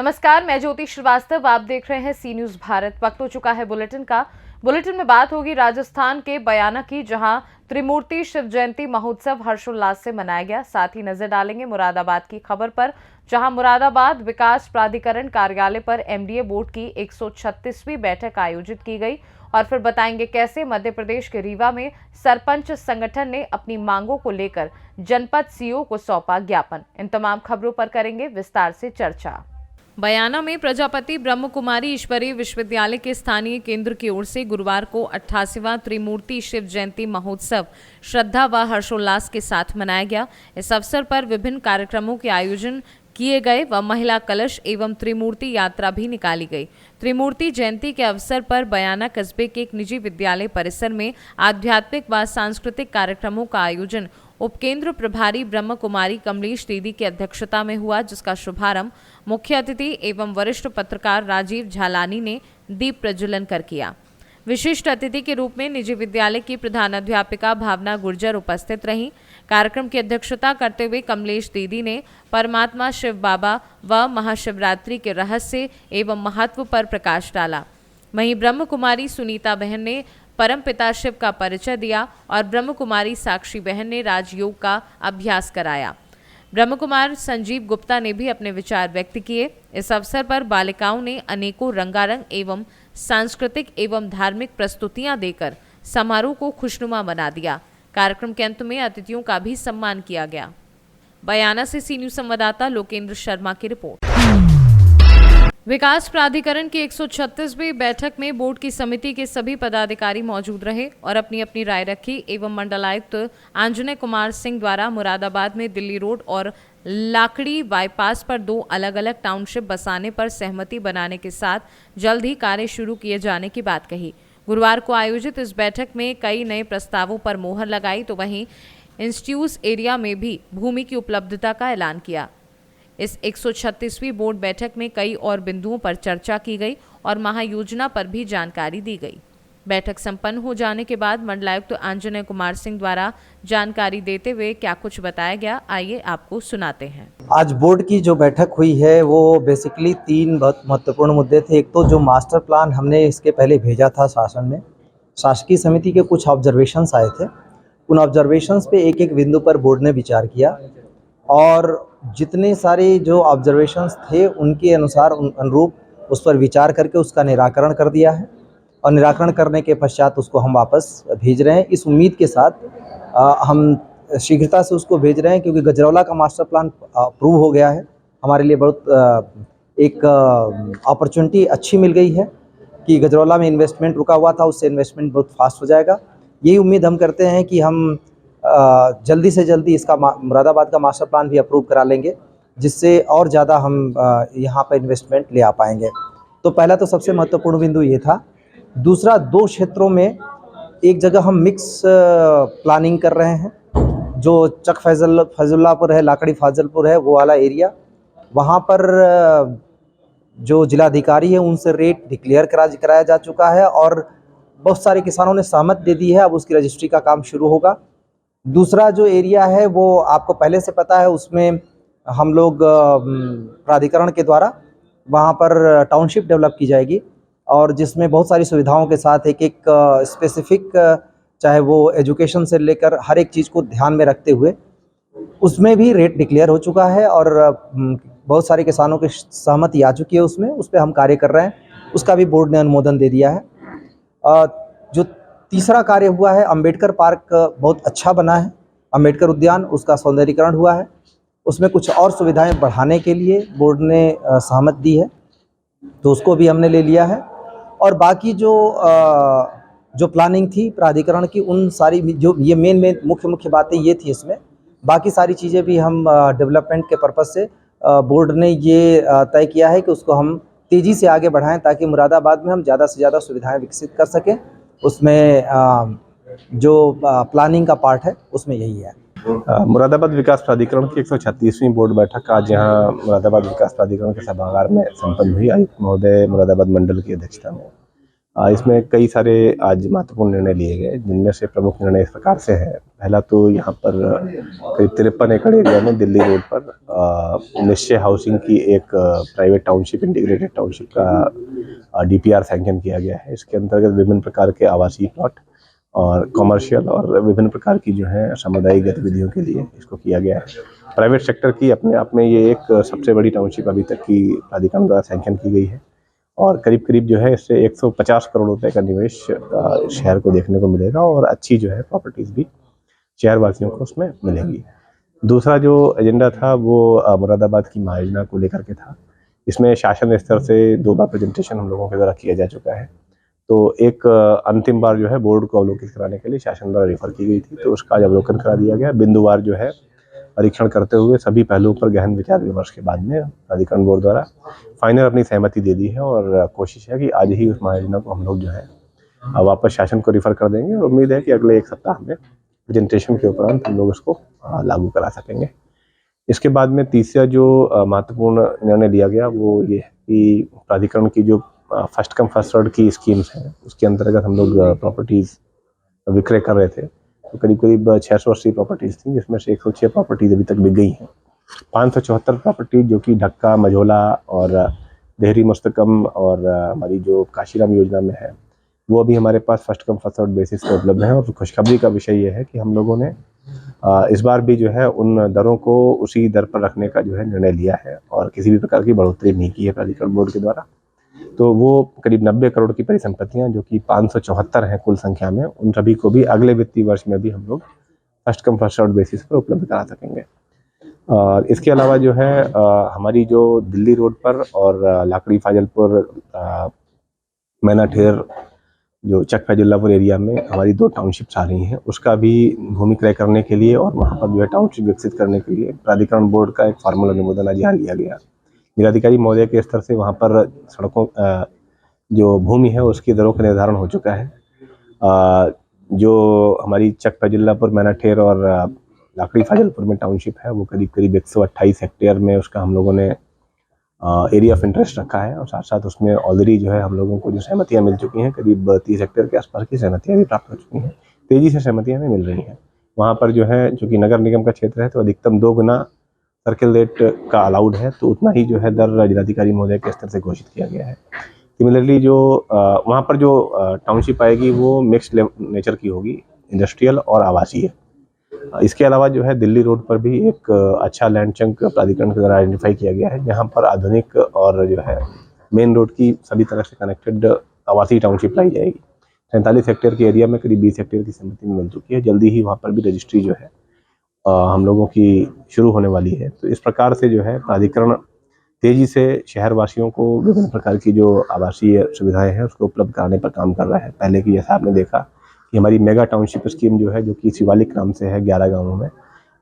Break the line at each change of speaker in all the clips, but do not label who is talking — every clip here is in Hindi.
नमस्कार, मैं ज्योति श्रीवास्तव। आप देख रहे हैं सी न्यूज भारत। वक्त हो चुका है बुलेटिन का। बुलेटिन में बात होगी राजस्थान के बयाना की, जहां त्रिमूर्ति शिव जयंती महोत्सव हर्षोल्लास से मनाया गया। साथ ही नजर डालेंगे मुरादाबाद की खबर पर, जहां मुरादाबाद विकास प्राधिकरण कार्यालय पर एमडीए बोर्ड की 136वीं बैठक आयोजित की गई। और फिर बताएंगे कैसे मध्य प्रदेश के रीवा में सरपंच संगठन ने अपनी मांगों को लेकर जनपद सीओ को सौंपा ज्ञापन। इन तमाम खबरों पर करेंगे विस्तार से चर्चा। बयाना में प्रजापति ब्रह्म कुमारी ईश्वरीय विश्वविद्यालय के स्थानीय केंद्र की ओर से गुरुवार को 88वां त्रिमूर्ति शिव जयंती महोत्सव श्रद्धा व हर्षोल्लास के साथ मनाया गया। इस अवसर पर विभिन्न कार्यक्रमों के आयोजन किए गए व महिला कलश एवं त्रिमूर्ति यात्रा भी निकाली गई। त्रिमूर्ति जयंती के अवसर पर बयाना कस्बे के एक निजी विद्यालय परिसर में आध्यात्मिक व सांस्कृतिक कार्यक्रमों का आयोजन उपकेंद्र प्रभारी ब्रह्म कुमारी कमलेश दीदी की अध्यक्षता में हुआ, जिसका शुभारंभ मुख्य अतिथि एवं वरिष्ठ पत्रकार राजीव झालानी ने दीप प्रज्वलन कर किया। विशिष्ट अतिथि के रूप में निजी विद्यालय की प्रधानाध्यापिका भावना गुर्जर उपस्थित रहीं। कार्यक्रम की अध्यक्षता करते हुए कमलेश दीदी ने परमात्मा शिव बाबा व महाशिवरात्रि के रहस्य एवं महत्व पर प्रकाश डाला। वहीं ब्रह्म कुमारी सुनीता बहन ने परम पिता शिव का परिचय दिया और ब्रह्म कुमारी साक्षी बहन ने राजयोग का अभ्यास कराया। ब्रह्म कुमार संजीव गुप्ता ने भी अपने विचार व्यक्त किए। इस अवसर पर बालिकाओं ने अनेकों रंगारंग एवं सांस्कृतिक एवं धार्मिक प्रस्तुतियां देकर समारोह को खुशनुमा बना दिया। कार्यक्रम के अंत में अतिथियों का भी सम्मान किया गया। बयाना से सी न्यूज संवाददाता लोकेंद्र शर्मा की रिपोर्ट। विकास प्राधिकरण की 136वीं बैठक में बोर्ड की समिति के सभी पदाधिकारी मौजूद रहे और अपनी अपनी राय रखी एवं मंडलायुक्त आंजनेय कुमार सिंह द्वारा मुरादाबाद में दिल्ली रोड और लाकड़ी बाईपास पर 2 अलग अलग टाउनशिप बसाने पर सहमति बनाने के साथ जल्द ही कार्य शुरू किए जाने की बात कही। गुरुवार को आयोजित इस बैठक में कई नए प्रस्तावों पर मोहर लगाई, तो वहीं इंस्टीट्यूट एरिया में भी भूमि की उपलब्धता का ऐलान किया। इस 136वीं बोर्ड बैठक में कई और बिंदुओं पर चर्चा की गई और महायोजना पर भी जानकारी दी गई। बैठक संपन्न हो जाने के बाद मंडलायुक्त आंजनेय कुमार सिंह द्वारा जानकारी देते हुए क्या कुछ बताया गया, आइए आपको सुनाते हैं।
आज बोर्ड की जो बैठक हुई है वो बेसिकली 3 बहुत महत्वपूर्ण मुद्दे थे। एक तो जो मास्टर प्लान हमने इसके पहले भेजा था शासन में, शासकीय समिति के कुछ ऑब्जर्वेशंस आए थे। उन ऑब्जर्वेशंस पे एक एक बिंदु पर बोर्ड ने विचार किया और जितने सारे जो ऑब्जर्वेशंस थे उनके अनुरूप उस पर विचार करके उसका निराकरण कर दिया है और निराकरण करने के पश्चात उसको हम वापस भेज रहे हैं। इस उम्मीद के साथ हम शीघ्रता से उसको भेज रहे हैं, क्योंकि गजरौला का मास्टर प्लान अप्रूव हो गया है। हमारे लिए बहुत एक अपॉर्चुनिटी अच्छी मिल गई है कि गजरौला में इन्वेस्टमेंट रुका हुआ था, उससे इन्वेस्टमेंट बहुत फास्ट हो जाएगा। यही उम्मीद हम करते हैं कि हम जल्दी से जल्दी इसका मुरादाबाद का मास्टर प्लान भी अप्रूव करा लेंगे, जिससे और ज़्यादा हम यहाँ पर इन्वेस्टमेंट ले आ पाएंगे। तो पहला तो सबसे महत्वपूर्ण बिंदु ये था। दूसरा, 2 क्षेत्रों में एक जगह हम मिक्स प्लानिंग कर रहे हैं। जो चक फैजुल्लापुर है, लाकड़ी फाजलपुर है, वो वाला एरिया, वहाँ पर जो जिलाधिकारी है उनसे रेट डिक्लेयर कराया जा चुका है और बहुत सारे किसानों ने सहमत दे दी है। अब उसकी रजिस्ट्री का काम शुरू होगा। दूसरा जो एरिया है वो आपको पहले से पता है, उसमें हम लोग प्राधिकरण के द्वारा वहाँ पर टाउनशिप डेवलप की जाएगी और जिसमें बहुत सारी सुविधाओं के साथ एक स्पेसिफिक, चाहे वो एजुकेशन से लेकर हर एक चीज़ को ध्यान में रखते हुए उसमें भी रेट डिक्लेयर हो चुका है और बहुत सारे किसानों की सहमति आ चुकी है उसमें। उस पर हम कार्य कर रहे हैं, उसका भी बोर्ड ने अनुमोदन दे दिया है। जो तीसरा कार्य हुआ है, अंबेडकर पार्क बहुत अच्छा बना है, अंबेडकर उद्यान, उसका सौंदर्यीकरण हुआ है। उसमें कुछ और सुविधाएं बढ़ाने के लिए बोर्ड ने सहमत दी है, तो उसको भी हमने ले लिया है। और बाकी जो प्लानिंग थी प्राधिकरण की, उन सारी जो ये मेन मुख्य बातें ये थी इसमें। बाकी सारी चीज़ें भी हम डेवलपमेंट के पर्पज़ से बोर्ड ने ये तय किया है कि उसको हम तेज़ी से आगे बढ़ाएं, ताकि मुरादाबाद में हम ज़्यादा से ज़्यादा सुविधाएं विकसित कर सकें। उसमें जो प्लानिंग का पार्ट है उसमें यही है।
मुरादाबाद विकास प्राधिकरण की 136वीं बोर्ड बैठक आज यहाँ मुरादाबाद विकास प्राधिकरण के सभागार में संपन्न हुई। आयुक्त महोदय मुरादाबाद मंडल की अध्यक्षता में इसमें कई सारे आज महत्वपूर्ण निर्णय लिए गए, जिनमें से प्रमुख निर्णय इस प्रकार से है। पहला तो यहाँ पर करीब 53 एकड़ एरिया में दिल्ली रोड पर निश्चय हाउसिंग की एक प्राइवेट टाउनशिप, इंटीग्रेटेड टाउनशिप का डीपीआर सैंक्शन किया गया है। इसके अंतर्गत विभिन्न प्रकार के आवासीय प्लॉट और कमर्शियल और विभिन्न प्रकार की जो है सामुदायिक गतिविधियों के लिए इसको किया गया है। प्राइवेट सेक्टर की अपने आप में ये एक सबसे बड़ी टाउनशिप अभी तक की प्राधिकरण द्वारा सैंक्शन की गई है और करीब करीब जो है इससे 150 करोड़ रुपए का निवेश शहर को देखने को मिलेगा और अच्छी जो है प्रॉपर्टीज़ भी शहरवासियों को उसमें मिलेंगी। दूसरा जो एजेंडा था वो मुरादाबाद की महायोजना को लेकर के था। इसमें शासन स्तर से 2 बार प्रेजेंटेशन हम लोगों के द्वारा किया जा चुका है। तो एक अंतिम बार जो है बोर्ड को अवलोकित कराने के लिए शासन द्वारा रेफर की गई थी, तो उसका आज अवलोकन करा दिया गया। बिंदुवार जो है परीक्षण करते हुए सभी पहलुओं पर गहन विचार विमर्श के बाद में प्राधिकरण बोर्ड द्वारा फाइनल अपनी सहमति दे दी है और कोशिश है कि आज ही उस महायोजना को हम लोग जो है वापस शासन को रेफर कर देंगे और उम्मीद है कि अगले 1 सप्ताह में प्रेजेंटेशन के उपरांत हम लोग इसको लागू करा सकेंगे। इसके बाद में तीसरा जो महत्वपूर्ण निर्णय लिया गया वो ये है कि प्राधिकरण की जो फर्स्ट कम फर्स्ट सर्व की स्कीम्स हैं, उसके अंतर्गत हम लोग प्रॉपर्टीज़ विक्रय कर रहे थे। तो करीब करीब 680 प्रॉपर्टीज़ थी, जिसमें से 106 प्रॉपर्टीज़ अभी तक बिक गई हैं। 574 प्रॉपर्टी जो कि ढक्का, मझोला और देहरी मुस्तकम और हमारी जो काशीराम योजना में है, वो अभी हमारे पास first come first serve basis पर उपलब्ध है। और खुशखबरी का विषय ये है कि हम लोगों ने इस बार भी जो है उन दरों को उसी दर पर रखने का जो है निर्णय लिया है और किसी भी प्रकार की बढ़ोतरी नहीं की है प्राधिकरण बोर्ड के द्वारा। तो वो करीब 90 करोड़ की परिसंपत्तियां जो कि 574 हैं कुल संख्या में, उन सभी को भी अगले वित्तीय वर्ष में भी हम लोग first come first serve basis पर उपलब्ध करा सकेंगे। और इसके अलावा जो है हमारी जो दिल्ली रोड पर और लाकड़ी फाजलपुर मैनाठेर जो चक फैजुल्लापुर एरिया में हमारी 2 टाउनशिप्स आ रही हैं, उसका भी भूमि क्रय करने के लिए और वहाँ पर जो है टाउनशिप विकसित करने के लिए प्राधिकरण बोर्ड का एक फॉर्मल अनुमोदन आज यहाँ लिया गया। जिलाधिकारी महोदय के स्तर से वहाँ पर सड़कों जो भूमि है उसकी दरों का निर्धारण हो चुका है। जो हमारी चक फैजुल्लापुर, मैनाठेर और लाकड़ी फाजलपुर में टाउनशिप है वो करीब करीब 128 हेक्टेयर में उसका हम लोगों ने एरिया ऑफ इंटरेस्ट रखा है और साथ साथ उसमें ऑलरेडी जो है हम लोगों को जो सहमतियाँ मिल चुकी हैं, करीब 30 हेक्टेयर के आसपास की सहमतियाँ भी प्राप्त हो चुकी हैं। तेज़ी से सहमतियाँ भी मिल रही हैं। वहाँ पर जो है चूँकि नगर निगम का क्षेत्र है तो अधिकतम 2 गुना सर्किल रेट का अलाउड है, तो उतना ही जो है दर जिलाधिकारी महोदय के स्तर से घोषित किया गया है। सिमिलरली जो वहाँ पर जो टाउनशिप आएगी वो मिक्स्ड नेचर की होगी, इंडस्ट्रियल और आवासीय। इसके अलावा जो है दिल्ली रोड पर भी एक अच्छा लैंड चंक प्राधिकरण के द्वारा आइडेंटिफाई किया गया है, जहाँ पर आधुनिक और जो है मेन रोड की सभी तरह से कनेक्टेड आवासीय टाउनशिप लाई जाएगी। 47 हेक्टेयर के एरिया में करीब 20 हेक्टेयर की सहमति मिल चुकी है। जल्दी ही वहाँ पर भी रजिस्ट्री जो है हम लोगों की शुरू होने वाली है। तो इस प्रकार से जो है प्राधिकरण तेज़ी से शहरवासियों को विभिन्न प्रकार की जो आवासीय सुविधाएं हैं उसको उपलब्ध कराने पर काम कर रहा है। पहले की जैसा आपने देखा कि हमारी मेगा टाउनशिप स्कीम जो है, जो कि शिवालिक नाम से है 11 गाँवों में,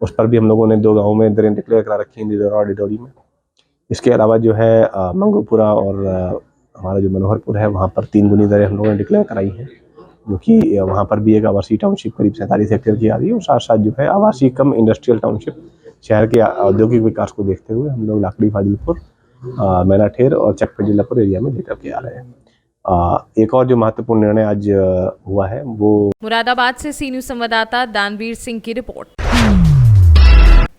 उस पर भी हम लोगों ने 2 गाँवों में दरें डिक्लेयर करा रखी हैं, निदौरा और डिडौरी में। इसके अलावा जो है मंगोपुरा और हमारा जो मनोहरपुर है वहाँ पर 3 गुनी दरें हम लोगों ने डिक्लेयर कराई हैं, जो कि वहाँ पर भी एक आवासीय टाउनशिप करीब 47 हेक्टेयर की आ रही है। और साथ साथ जो है आवासीय कम इंडस्ट्रियल टाउनशिप शहर के औद्योगिक विकास को देखते हुए हम लोग लाकड़ी फाजिलपुर, मैनाठेर और चक फैजुल्लापुर एरिया में लेकर के आ रहे हैं। एक और जो महत्वपूर्ण निर्णय आज हुआ है वो
मुरादाबाद से सी न्यूज संवाददाता दानवीर सिंह की रिपोर्ट।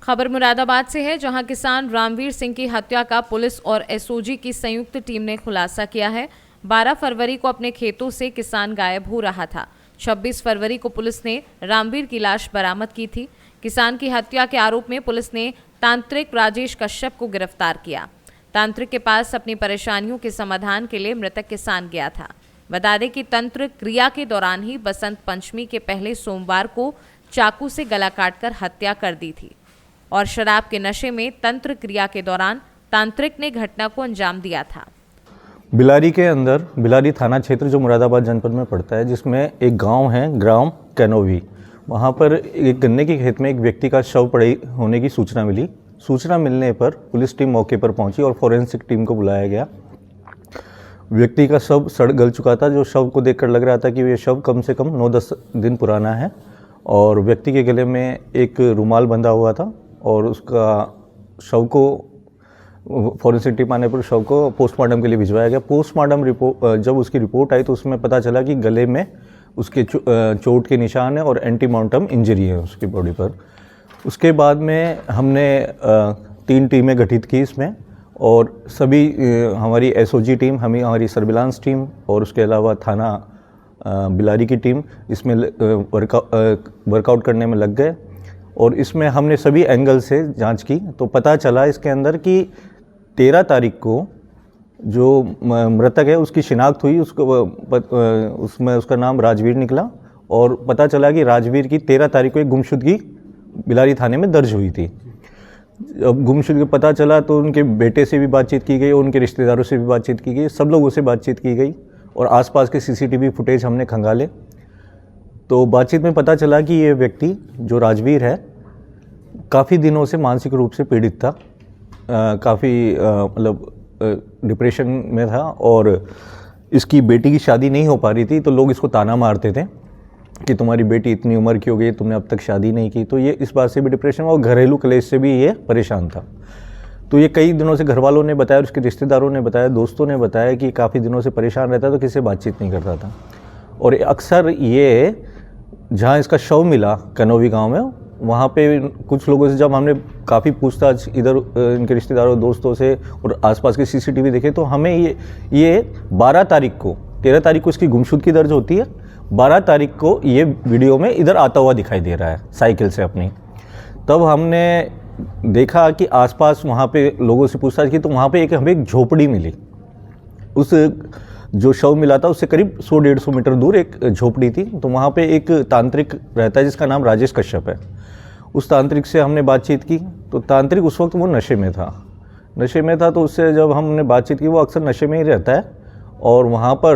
खबर मुरादाबाद से है, जहां किसान रामवीर सिंह की हत्या का पुलिस और एसओजी की संयुक्त टीम ने खुलासा किया है। 12 फरवरी को अपने खेतों से किसान गायब हो रहा था। 26 फरवरी को पुलिस ने रामवीर की लाश बरामद की थी। किसान की हत्या के आरोप में पुलिस ने तांत्रिक राजेश कश्यप को गिरफ्तार किया। तांत्रिक के पास अपनी परेशानियों के समाधान के लिए मृतक किसान गया था। बता दें कि तंत्र क्रिया के दौरान ही बसंत पंचमी के पहले सोमवार को चाकू से गला काटकर हत्या कर दी थी और शराब के नशे में तंत्र क्रिया के दौरान तांत्रिक ने घटना को अंजाम दिया था।
बिलारी के अंदर, बिलारी थाना क्षेत्र जो मुरादाबाद जनपद में पड़ता है, जिसमें एक गांव है ग्राम कैनोवी, वहां पर एक गन्ने के खेत में एक व्यक्ति का शव पड़े होने की सूचना मिली। सूचना मिलने पर पुलिस टीम मौके पर पहुंची और फोरेंसिक टीम को बुलाया गया। व्यक्ति का शव सड़ गल चुका था, जो शव को देखकर लग रहा था कि ये शव कम से कम 9-10 दिन पुराना है और व्यक्ति के गले में एक रुमाल बंधा हुआ था और उसका शव को फॉरेंसिक टीम आने पर शव को पोस्टमार्टम के लिए भिजवाया गया। पोस्टमार्टम रिपोर्ट जब उसकी रिपोर्ट आई तो उसमें पता चला कि गले में उसके चोट के निशान है और एंटीमॉर्टम इंजरी है उसकी बॉडी पर। उसके बाद में हमने 3 टीमें गठित की इसमें, और सभी हमारी एसओजी टीम, हमारी सर्विलांस टीम और उसके अलावा थाना बिलारी की टीम इसमें वर्कआउट करने में लग गए। और इसमें हमने सभी एंगल से जांच की तो पता चला इसके अंदर कि 13 तारीख को जो मृतक है उसकी शिनाख्त हुई, उसमें उसका नाम राजवीर निकला, और पता चला कि राजवीर की 13 तारीख को एक गुमशुदगी बिलारी थाने में दर्ज हुई थी। अब गुमशुदगी पता चला तो उनके बेटे से भी बातचीत की गई और उनके रिश्तेदारों से भी बातचीत की गई, सब लोगों से बातचीत की गई और आसपास के सीसीटीवी फुटेज हमने खंगाले। तो बातचीत में पता चला कि ये व्यक्ति जो राजवीर है काफ़ी दिनों से मानसिक रूप से पीड़ित था, काफ़ी मतलब डिप्रेशन में था, और इसकी बेटी की शादी नहीं हो पा रही थी तो लोग इसको ताना मारते थे कि तुम्हारी बेटी इतनी उम्र की हो गई, तुमने अब तक शादी नहीं की। तो ये इस बात से भी डिप्रेशन और घरेलू क्लेश से भी ये परेशान था। तो ये कई दिनों से घर वालों ने बताया, उसके रिश्तेदारों ने बताया, दोस्तों ने बताया कि काफ़ी दिनों से परेशान रहता तो किसी से बातचीत नहीं करता था। और अक्सर ये जहाँ इसका शव मिला कनोवी गांव में, वहाँ पे कुछ लोगों से जब हमने काफ़ी पूछताछ इधर इनके रिश्तेदारों दोस्तों से और आसपास के सीसीटीवी देखे तो हमें ये 12 तारीख को, 13 तारीख को इसकी गुमशुदगी दर्ज होती है, 12 तारीख को ये वीडियो में इधर आता हुआ दिखाई दे रहा है साइकिल से अपनी। तब हमने देखा कि आसपास वहाँ पे लोगों से पूछताछ की तो वहाँ पे हमें एक झोपड़ी मिली। उस जो शव मिला था उससे करीब 100-150 मीटर दूर एक झोपड़ी थी। तो वहाँ पे एक तांत्रिक रहता है जिसका नाम राजेश कश्यप है। उस तांत्रिक से हमने बातचीत की तो तांत्रिक उस वक्त वो नशे में था। तो उससे जब हमने बातचीत की, वो अक्सर नशे में ही रहता है और वहाँ पर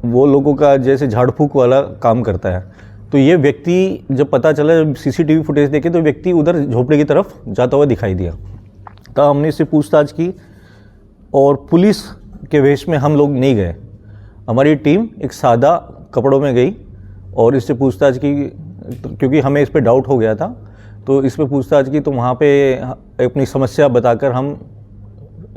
वो लोगों का जैसे झाड़ फूक वाला काम करता है। तो ये व्यक्ति जब पता चला, जब सीसीटीवी फुटेज देखे तो व्यक्ति उधर झोपड़ी की तरफ जाता हुआ दिखाई दिया। तब हमने इससे पूछताछ की और पुलिस के वेश में हम लोग नहीं गए, हमारी टीम एक सादा कपड़ों में गई और इससे पूछताछ की, क्योंकि हमें इस पे डाउट हो गया था। तो इस पे पूछताछ की तो वहाँ पे अपनी समस्या बताकर हम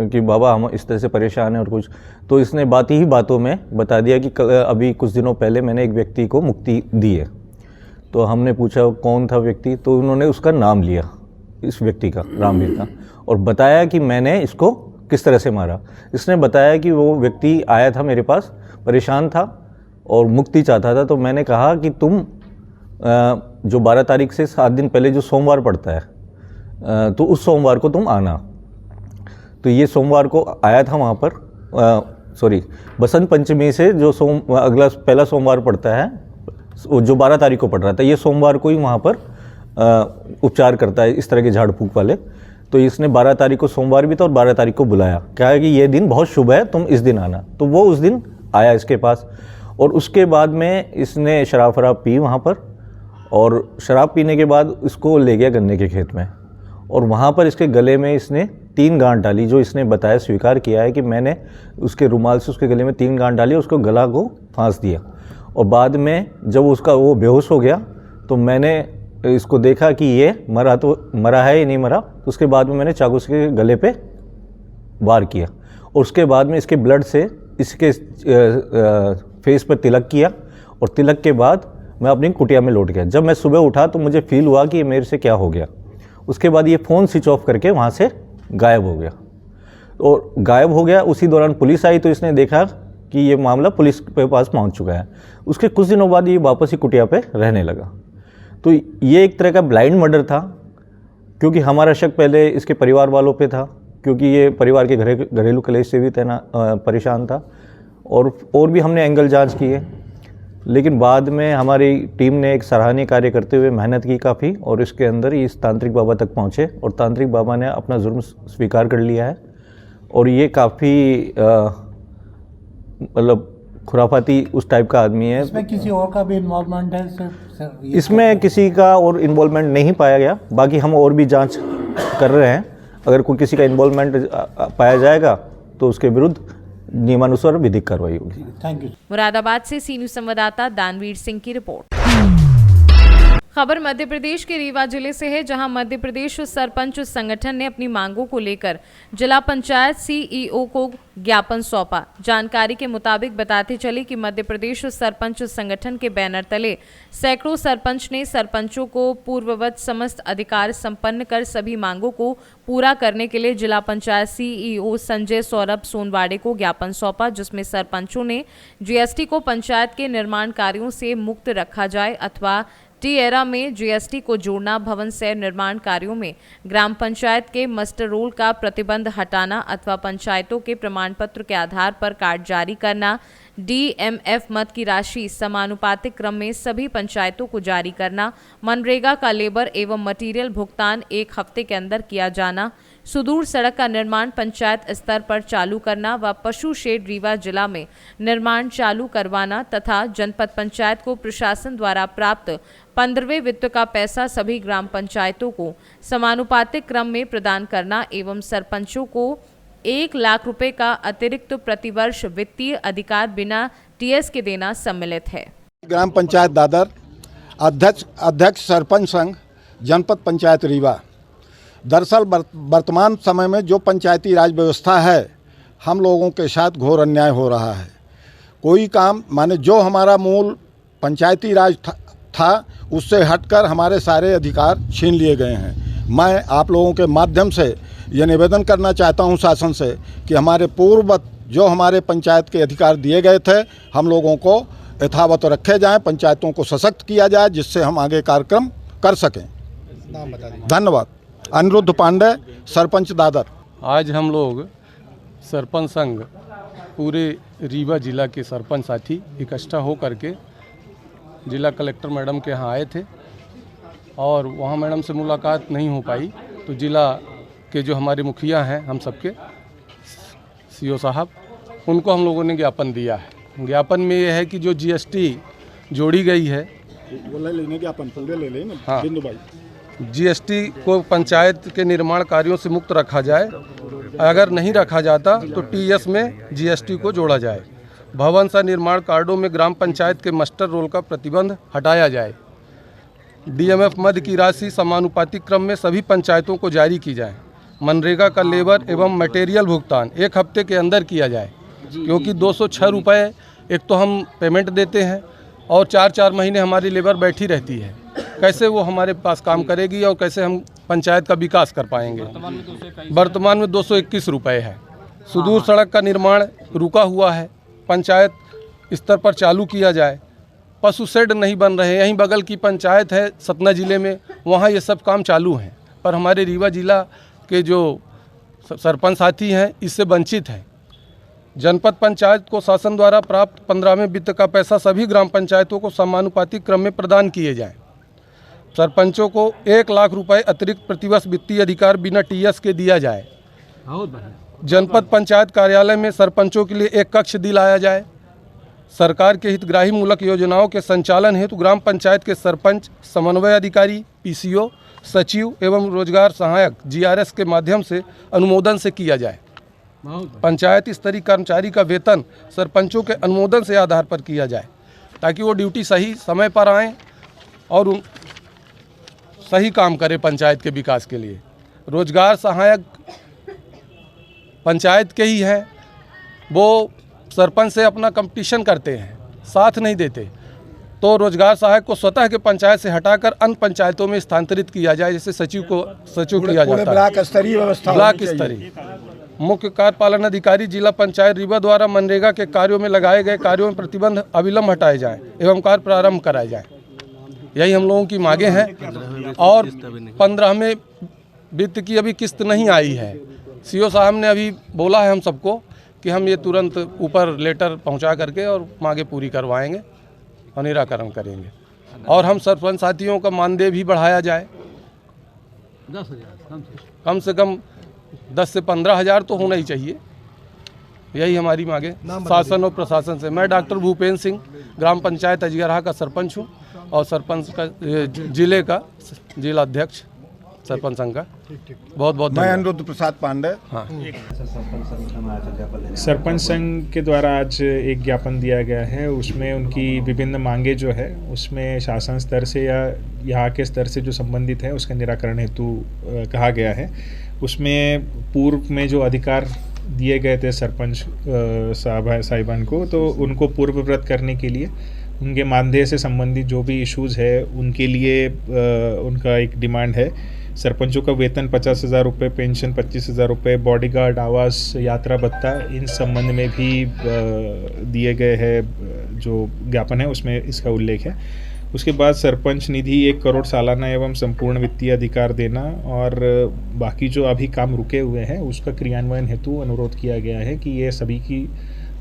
कि बाबा हम इस तरह से परेशान हैं और कुछ, तो इसने बातों में बता दिया कि अभी कुछ दिनों पहले मैंने एक व्यक्ति को मुक्ति दी है। तो हमने पूछा कौन था व्यक्ति, तो उन्होंने उसका नाम लिया, इस व्यक्ति का, रामवीर का, और बताया कि मैंने इसको किस तरह से मारा। इसने बताया कि वो व्यक्ति आया था मेरे पास, परेशान था और मुक्ति चाहता था। तो मैंने कहा कि तुम जो 12 तारीख से 7 दिन पहले जो सोमवार पड़ता है तो उस सोमवार को तुम आना। तो ये सोमवार को आया था वहाँ पर, बसंत पंचमी से जो अगला पहला सोमवार पड़ता है जो 12 तारीख को पड़ रहा था, ये सोमवार को ही वहाँ पर उपचार करता है इस तरह के झाड़ फूक वाले। तो इसने 12 तारीख को सोमवार भी था और 12 तारीख को बुलाया, कहा कि ये दिन बहुत शुभ है, तुम इस दिन आना। तो वो उस दिन आया इसके पास और उसके बाद में इसने शराब पी वहाँ पर, और शराब पीने के बाद इसको ले गया गन्ने के खेत में और वहाँ पर इसके गले में इसने 3 गांठ डाली, जो इसने बताया, स्वीकार किया है कि मैंने उसके रुमाल से उसके गले में 3 गांठ डाली, उसको गला को फांस दिया। और बाद में जब वो बेहोश हो गया तो मैंने इसको देखा कि ये मरा है या नहीं मरा। तो उसके बाद में मैंने चाकू से गले पे वार किया और उसके बाद में इसके ब्लड से इसके फेस पर तिलक किया और तिलक के बाद मैं अपनी कुटिया में लौट गया। जब मैं सुबह उठा तो मुझे फील हुआ कि ये मेरे से क्या हो गया। उसके बाद ये फ़ोन स्विच ऑफ करके वहाँ से गायब हो गया और गायब हो गया। उसी दौरान पुलिस आई तो इसने देखा कि ये मामला पुलिस के पास पहुँच चुका है। उसके कुछ दिनों बाद ये वापस ही कुटिया पे रहने लगा। तो ये एक तरह का ब्लाइंड मर्डर था, क्योंकि हमारा शक पहले इसके परिवार वालों पे था, क्योंकि ये परिवार के घरेलू कलेश से भी परेशान था और भी हमने एंगल जांच किए। लेकिन बाद में हमारी टीम ने एक सराहनीय कार्य करते हुए मेहनत की काफ़ी और इसके अंदर इस तांत्रिक बाबा तक पहुँचे और तांत्रिक बाबा ने अपना जुर्म स्वीकार कर लिया है। और ये काफ़ी मतलब खुराफाती उस टाइप का आदमी है।
इसमें किसी और का भी इन्वॉल्वमेंट है? सिर्फ
इसमें किसी का और इन्वॉल्वमेंट नहीं पाया गया, बाकी हम और भी जांच कर रहे हैं। अगर कोई किसी का इन्वॉल्वमेंट पाया जाएगा तो उसके विरुद्ध नियमानुसार विधिक कार्रवाई होगी।
Thank you.
मुरादाबाद से सी न्यूज़ संवाददाता दानवीर सिंह की रिपोर्ट। खबर मध्य प्रदेश के रीवा जिले से है, जहां मध्य प्रदेश सरपंच संगठन ने अपनी मांगों को लेकर जिला पंचायत सीईओ को ज्ञापन सौंपा। जानकारी के मुताबिक बताते चले कि मध्य प्रदेश सरपंच संगठन के बैनर तले सैकड़ों सरपंच ने सरपंचों को पूर्ववत समस्त अधिकार संपन्न कर सभी मांगों को पूरा करने के लिए जिला पंचायत सीईओ संजय सौरभ सोनवाड़े को ज्ञापन सौंपा, जिसमें सरपंचों ने जीएसटी को पंचायत के निर्माण कार्यों से मुक्त रखा जाए अथवा टी-एरा में जीएसटी को जोड़ना, भवन से निर्माण कार्यों में ग्राम पंचायत के मस्टर रोल का प्रतिबंध हटाना अथवा पंचायतों के प्रमाण पत्र के आधार पर कार्ड जारी करना, डीएमएफ मद की राशि समानुपातिक क्रम में सभी पंचायतों को जारी करना, मनरेगा का लेबर एवं मटेरियल भुगतान 1 हफ्ते के अंदर किया जाना, सुदूर सड़क का निर्माण पंचायत स्तर पर चालू करना व पशु शेड रीवा जिला में निर्माण चालू करवाना तथा जनपद पंचायत को प्रशासन द्वारा प्राप्त 15वें वित्त का पैसा सभी ग्राम पंचायतों को समानुपातिक क्रम में प्रदान करना एवं सरपंचों को 1 लाख रुपए का अतिरिक्त प्रतिवर्ष वित्तीय अधिकार बिना टीएस के देना सम्मिलित है।
ग्राम पंचायत दादर अध्यक्ष सरपंच संघ जनपद पंचायत रीवा। दरअसल वर्तमान समय में जो पंचायती राज व्यवस्था है, हम लोगों के साथ घोर अन्याय हो रहा है। कोई काम माने जो हमारा मूल पंचायती राज था उससे हटकर हमारे सारे अधिकार छीन लिए गए हैं। मैं आप लोगों के माध्यम से ये निवेदन करना चाहता हूं शासन से कि हमारे पूर्ववत जो हमारे पंचायत के अधिकार दिए गए थे, हम लोगों को यथावत रखे जाएं, पंचायतों को सशक्त किया जाए, जिससे हम आगे कार्यक्रम कर सकें। धन्यवाद। अनिरुद्ध पांडे, सरपंच दादर।
आज हम लोग सरपंच संघ पूरे रीवा जिला के सरपंच साथी इकट्ठा हो करके जिला कलेक्टर मैडम के यहाँ आए थे और वहाँ मैडम से मुलाकात नहीं हो पाई, तो जिला के जो हमारे मुखिया हैं हम सबके सीओ साहब, उनको हम लोगों ने ज्ञापन दिया है। ज्ञापन में ये है कि जो जीएसटी जोड़ी गई है, हाँ, जीएसटी को पंचायत के निर्माण कार्यों से मुक्त रखा जाए। अगर नहीं रखा जाता तो टीएस में जीएसटी को जोड़ा जाए। भवन सा निर्माण कार्डों में ग्राम पंचायत के मास्टर रोल का प्रतिबंध हटाया जाए। डीएमएफ मद की राशि समानुपातिक क्रम में सभी पंचायतों को जारी की जाए। मनरेगा का लेबर एवं मटेरियल भुगतान 1 हफ्ते के अंदर किया जाए, क्योंकि 206 रुपये एक तो हम पेमेंट देते हैं और 4-4 महीने हमारी लेबर बैठी रहती है। कैसे वो हमारे पास काम करेगी और कैसे हम पंचायत का विकास कर पाएंगे। वर्तमान में 221 रुपये है। सुदूर सड़क का निर्माण रुका हुआ है, पंचायत स्तर पर चालू किया जाए। पशु शेड नहीं बन रहे, यहीं बगल की पंचायत है सतना जिले में, वहाँ ये सब काम चालू हैं, पर हमारे रीवा जिला के जो सरपंच साथी हैं इससे वंचित हैं। जनपद पंचायत को शासन द्वारा प्राप्त 15वें वित्त का पैसा सभी ग्राम पंचायतों को समानुपातिक क्रम में प्रदान किए जाएं। सरपंचों को 1 लाख रुपए अतिरिक्त प्रतिवर्ष वित्तीय अधिकार बिना टीएस के दिया जाए। जनपद पंचायत कार्यालय में सरपंचों के लिए एक कक्ष दिलाया जाए। सरकार के हितग्राही मूलक योजनाओं के संचालन हेतु ग्राम पंचायत के सरपंच, समन्वय अधिकारी, पीसीओ, सचिव एवं रोजगार सहायक जीआरएस के माध्यम से अनुमोदन से किया जाए। पंचायत स्तरीय कर्मचारी का वेतन सरपंचों के अनुमोदन से आधार पर किया जाए, ताकि वो ड्यूटी सही समय पर आएँ और सही काम करें पंचायत के विकास के लिए। रोजगार सहायक पंचायत के ही हैं, वो सरपंच से अपना कंपटीशन करते हैं, साथ नहीं देते, तो रोजगार सहायक को स्वतः के पंचायत से हटाकर अन्य पंचायतों में स्थानांतरित किया जाए, जैसे सचिव किया जाता है।
ब्लॉक स्तरीय व्यवस्था,
ब्लॉक स्तरीय मुख्य कार्यपालन अधिकारी जिला पंचायत रीवा द्वारा मनरेगा के कार्यों में लगाए गए कार्यों में प्रतिबंध अविलंब हटाए जाएं एवं कार्य प्रारंभ कराए जाएं। यही हम लोगों की मांगे हैं। और 15वें वित्त की अभी किस्त नहीं आई है। सीओ साहब ने अभी बोला है हम सबको कि हम ये तुरंत ऊपर लेटर पहुंचा करके और मांगे पूरी करवाएंगे और निराकरण करेंगे। और हम सरपंच साथियों का मानदेय भी बढ़ाया जाए। 10,000 कम से कम 10 से 15,000 तो होना ही चाहिए। यही हमारी मांगे शासन और प्रशासन से। मैं डॉक्टर भूपेंद्र सिंह ग्राम पंचायत अजगरहा का सरपंच हूँ और सरपंच का जिले का जिला अध्यक्ष। सरपंच संघ का। बहुत बहुत
मैं
धन्यवाद।
अनिरुद्ध प्रसाद पांडे।
हाँ,
सरपंच संघ के द्वारा आज एक ज्ञापन दिया गया है। उसमें उनकी विभिन्न मांगे जो है उसमें शासन स्तर से या यहाँ के स्तर से जो संबंधित है उसका निराकरण हेतु कहा गया है। उसमें पूर्व में जो अधिकार दिए गए थे सरपंच साहिबान को, तो उनको पूर्ववत करने के लिए उनके मानदेय से संबंधित जो भी इश्यूज़ है उनके लिए उनका एक डिमांड है। सरपंचों का वेतन 50,000 रुपये, पेंशन 25,000 रुपये, बॉडीगार्ड, आवास, यात्रा भत्ता, इन संबंध में भी दिए गए हैं जो ज्ञापन है उसमें इसका उल्लेख है। उसके बाद सरपंच निधि 1 करोड़ सालाना एवं संपूर्ण वित्तीय अधिकार देना और बाकी जो अभी काम रुके हुए हैं उसका क्रियान्वयन हेतु अनुरोध किया गया है कि ये सभी की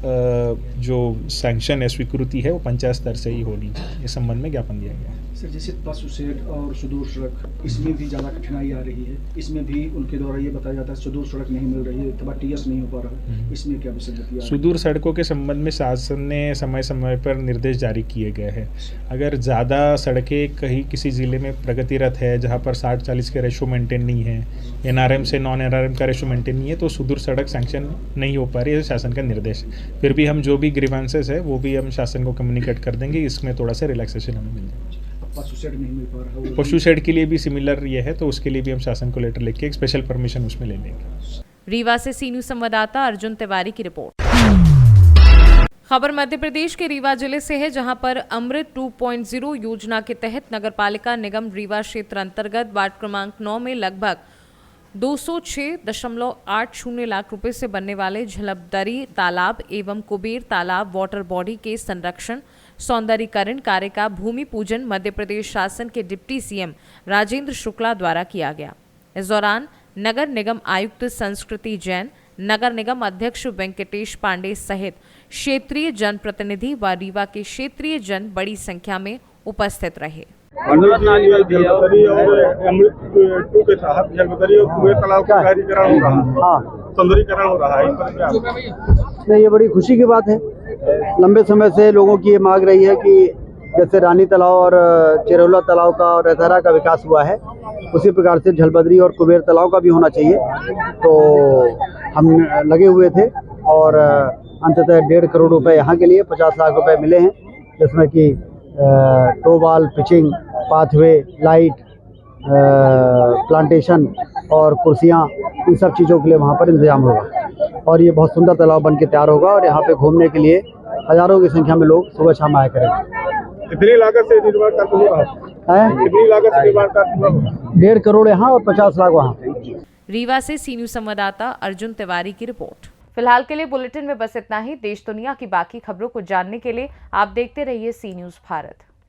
जो सैंक्शन है, स्वीकृति है, वो पंचायत स्तर से ही होनी चाहिए। इस संबंध में ज्ञापन दिया गया है।
सर, जैसे बस शेड और सुदूर सड़क, इसमें भी ज़्यादा कठिनाई आ रही है। इसमें भी उनके द्वारा ये बताया जाता है सुदूर सड़क नहीं मिल रही है अथवा टीएस नहीं हो पा रहा है। इसमें क्या विसंगति है?
सुदूर सड़कों के संबंध में शासन ने समय समय पर निर्देश जारी किए गए हैं। अगर ज़्यादा सड़कें कहीं किसी ज़िले में प्रगतिरत है जहाँ पर 60-40 के रेशो मेंटेन नहीं है, NRM से नॉन NRM का रेशो मेंटेन नहीं है, तो सुदूर सड़क सैंक्शन नहीं हो पा रही है। शासन का निर्देश है। फिर भी हम जो भी ग्रीवेंसेस है वो भी हम शासन को कम्युनिकेट कर देंगे। इसमें थोड़ा सा रिलैक्सेशन हमें मिल जाएगा।
पशु शेड नहीं मिल पा रहा है।
पशु शेड के लिए भी सिमिलर ये है, तो उसके लिए भी हम शासन को लेटर लिख के एक स्पेशल परमिशन उसमें ले लेंगे।
रीवा से सी न्यूज संवाददाता अर्जुन तिवारी की रिपोर्ट। खबर मध्य प्रदेश के रीवा जिले से है, जहां पर अमृत 2.0 योजना के तहत नगरपालिका निगम रीवा क्षेत्र अंतर्गत वार्ड क्रमांक 9 में लगभग 206.80 लाख रुपए से बनने वाले झलबदरी तालाब एवं कुबेर तालाब वाटर बॉडी के संरक्षण सौंदर्यीकरण कार्य का भूमि पूजन मध्य प्रदेश शासन के डिप्टी सीएम राजेंद्र शुक्ला द्वारा किया गया। इस दौरान नगर निगम आयुक्त संस्कृति जैन, नगर निगम अध्यक्ष वेंकटेश पांडे सहित क्षेत्रीय जनप्रतिनिधि व रीवा के क्षेत्रीय जन बड़ी संख्या में उपस्थित रहे।
जलबदरी और अमृत 2 के तहत जलबदरी और कुबेर तालाब का शहरीकरण हो रहा है। हाँ, सौंदर्यीकरण हो रहा है। इस पर क्या
नहीं, ये बड़ी खुशी की बात है। लंबे समय से लोगों की ये मांग रही है कि जैसे रानी तालाब और चिरौला तालाब का और रतहरा का विकास हुआ है, उसी प्रकार से झलबदरी और कुबेर तालाब का भी होना चाहिए। तो हम लगे हुए थे और अंततः 1.5 करोड़ रुपए यहाँ के लिए 50 लाख रुपए मिले हैं, जिसमें कि टोबाल, पिचिंग, पाथवे, लाइट, प्लांटेशन और कुर्सियाँ, इन सब चीज़ों के लिए वहाँ पर इंतजाम होगा और ये बहुत सुंदर तालाब बन के तैयार होगा और यहाँ पे घूमने के लिए हज़ारों की संख्या में लोग सुबह शाम आया करेंगे।
कितनी लागत से निर्माण कार्य हो रहा है? कितनी लागत से निर्माण कार्य हुआ?
1.5 करोड़ यहाँ और 50 लाख वहाँ।
रीवा से सी न्यूज संवाददाता अर्जुन तिवारी की रिपोर्ट। फिलहाल के लिए बुलेटिन में बस इतना ही। देश दुनिया की बाकी खबरों को जानने के लिए आप देखते रहिए सी न्यूज भारत।